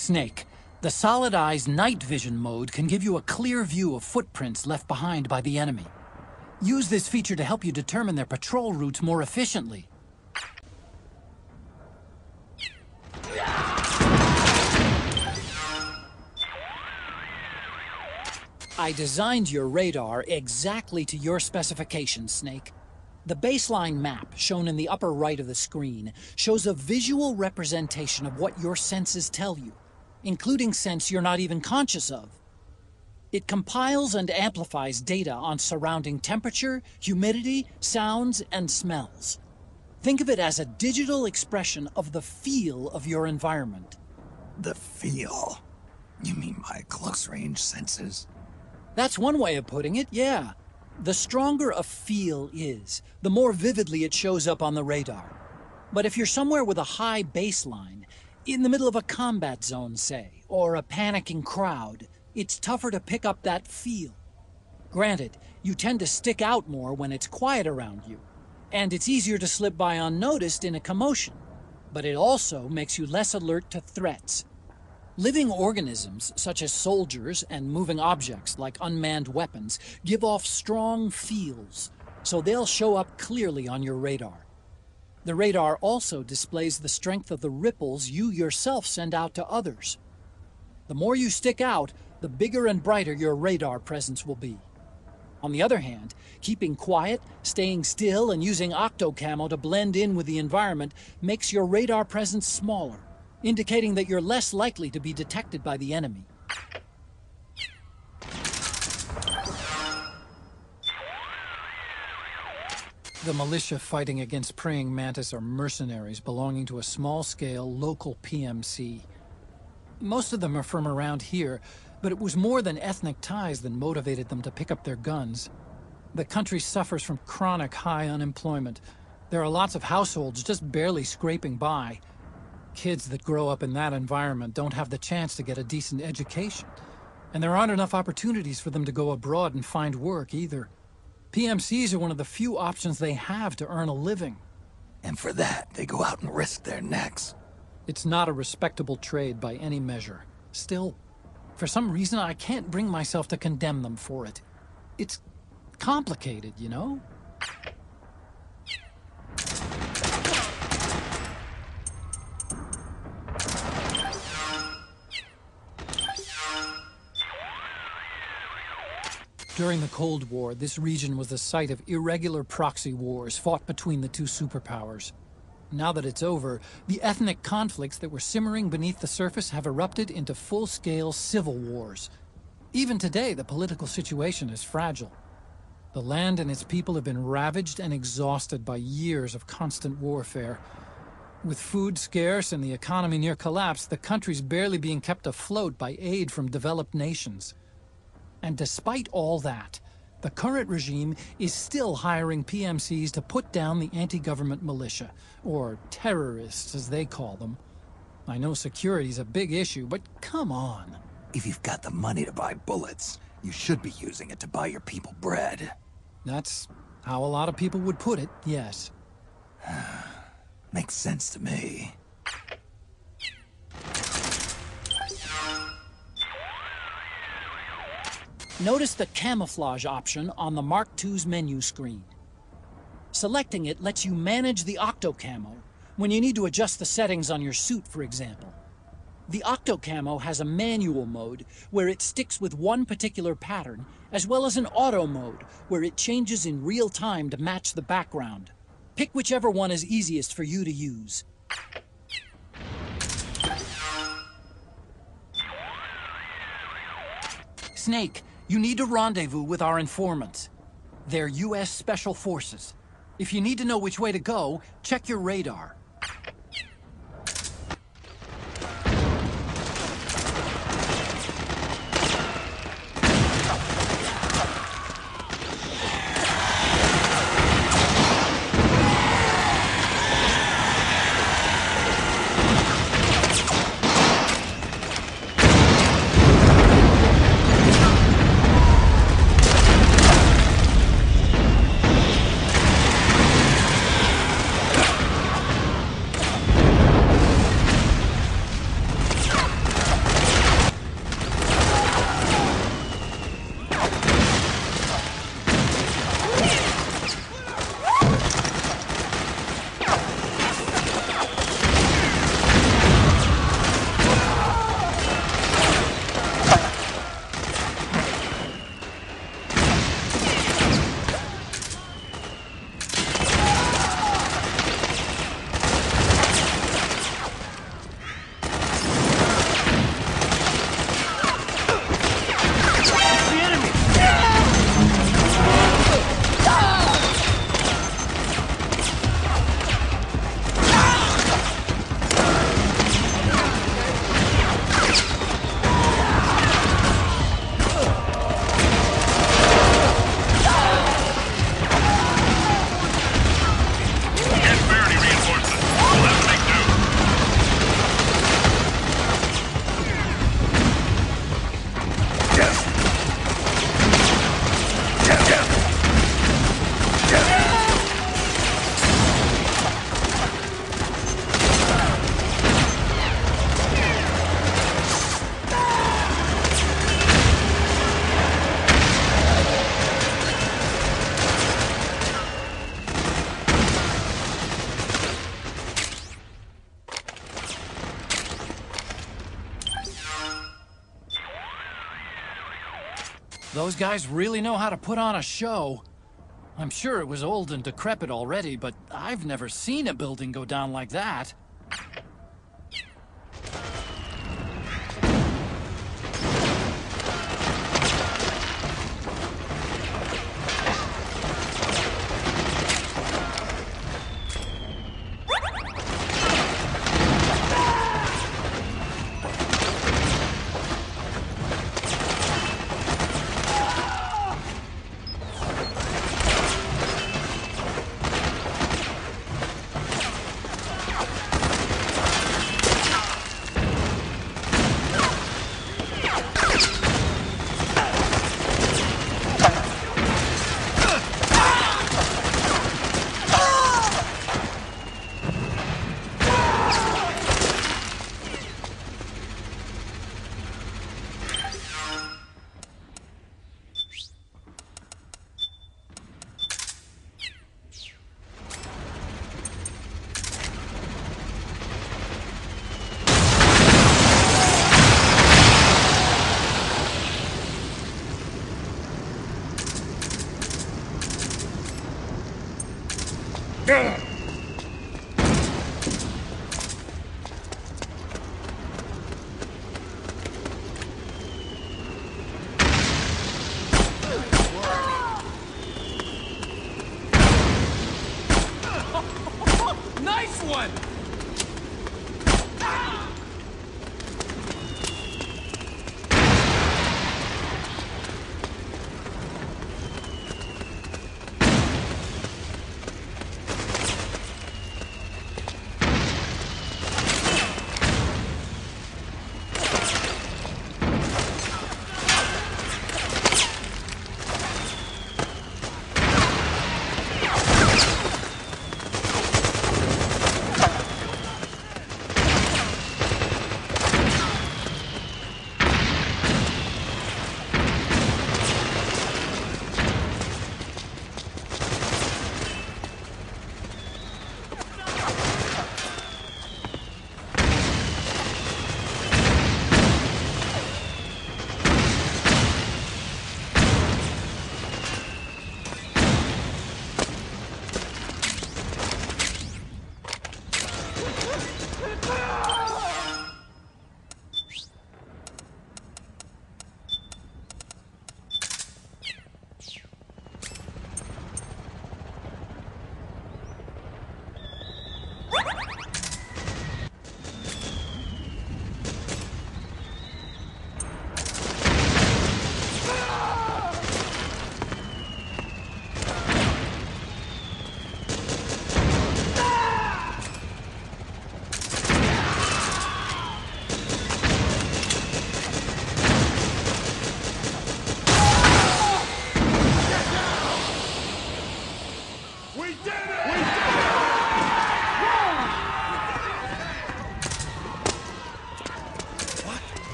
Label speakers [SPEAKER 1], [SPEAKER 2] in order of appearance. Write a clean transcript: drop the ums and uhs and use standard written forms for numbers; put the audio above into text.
[SPEAKER 1] Snake, the Solid Eye's night vision mode can give you a clear view of footprints left behind by the enemy. Use this feature to help you determine their patrol routes more efficiently. I designed your radar exactly to your specifications, Snake. The baseline map, shown in the upper right of the screen, shows a visual representation of what your senses tell you, including scents you're not even conscious of. It compiles and amplifies data on surrounding temperature, humidity, sounds, and smells. Think of it as a digital expression of the feel of your environment.
[SPEAKER 2] The feel? You mean my close-range senses?
[SPEAKER 1] That's one way of putting it, yeah. The stronger a feel is, the more vividly it shows up on the radar. But if you're somewhere with a high baseline, in the middle of a combat zone, say, or a panicking crowd, it's tougher to pick up that feel. Granted, you tend to stick out more when it's quiet around you, and it's easier to slip by unnoticed in a commotion, but it also makes you less alert to threats. Living organisms, such as soldiers and moving objects like unmanned weapons, give off strong feels, so they'll show up clearly on your radar. The radar also displays the strength of the ripples you yourself send out to others. The more you stick out, the bigger and brighter your radar presence will be. On the other hand, keeping quiet, staying still, and using octocamo to blend in with the environment makes your radar presence smaller, indicating that you're less likely to be detected by the enemy. The militia fighting against praying mantis are mercenaries belonging to a small-scale local PMC. Most of them are from around here, but it was more than ethnic ties that motivated them to pick up their guns. The country suffers from chronic high unemployment. There are lots of households just barely scraping by. Kids that grow up in that environment don't have the chance to get a decent education. And there aren't enough opportunities for them to go abroad and find work either. PMCs are one of the few options they have to earn a living.
[SPEAKER 2] And for that, they go out and risk their necks.
[SPEAKER 1] It's not a respectable trade by any measure. Still, for some reason I can't bring myself to condemn them for it. It's complicated, you know? During the Cold War, this region was the site of irregular proxy wars fought between the two superpowers. Now that it's over, the ethnic conflicts that were simmering beneath the surface have erupted into full-scale civil wars. Even today, the political situation is fragile. The land and its people have been ravaged and exhausted by years of constant warfare. With food scarce and the economy near collapse, the country's barely being kept afloat by aid from developed nations. And despite all that, the current regime is still hiring PMCs to put down the anti-government militia, or terrorists as they call them. I know security's a big issue, but come on.
[SPEAKER 2] If you've got the money to buy bullets, you should be using it to buy your people bread.
[SPEAKER 1] That's how a lot of people would put it, yes.
[SPEAKER 2] Makes sense to me.
[SPEAKER 1] Notice the camouflage option on the Mark II's menu screen. Selecting it lets you manage the octocamo when you need to adjust the settings on your suit, for example. The octocamo has a manual mode where it sticks with one particular pattern, as well as an auto mode where it changes in real time to match the background. Pick whichever one is easiest for you to use. Snake, you need to rendezvous with our informants. They're U.S. Special Forces. If you need to know which way to go, check your radar. Those guys really know how to put on a show. I'm sure it was old and decrepit already, but I've never seen a building go down like that. Nice one!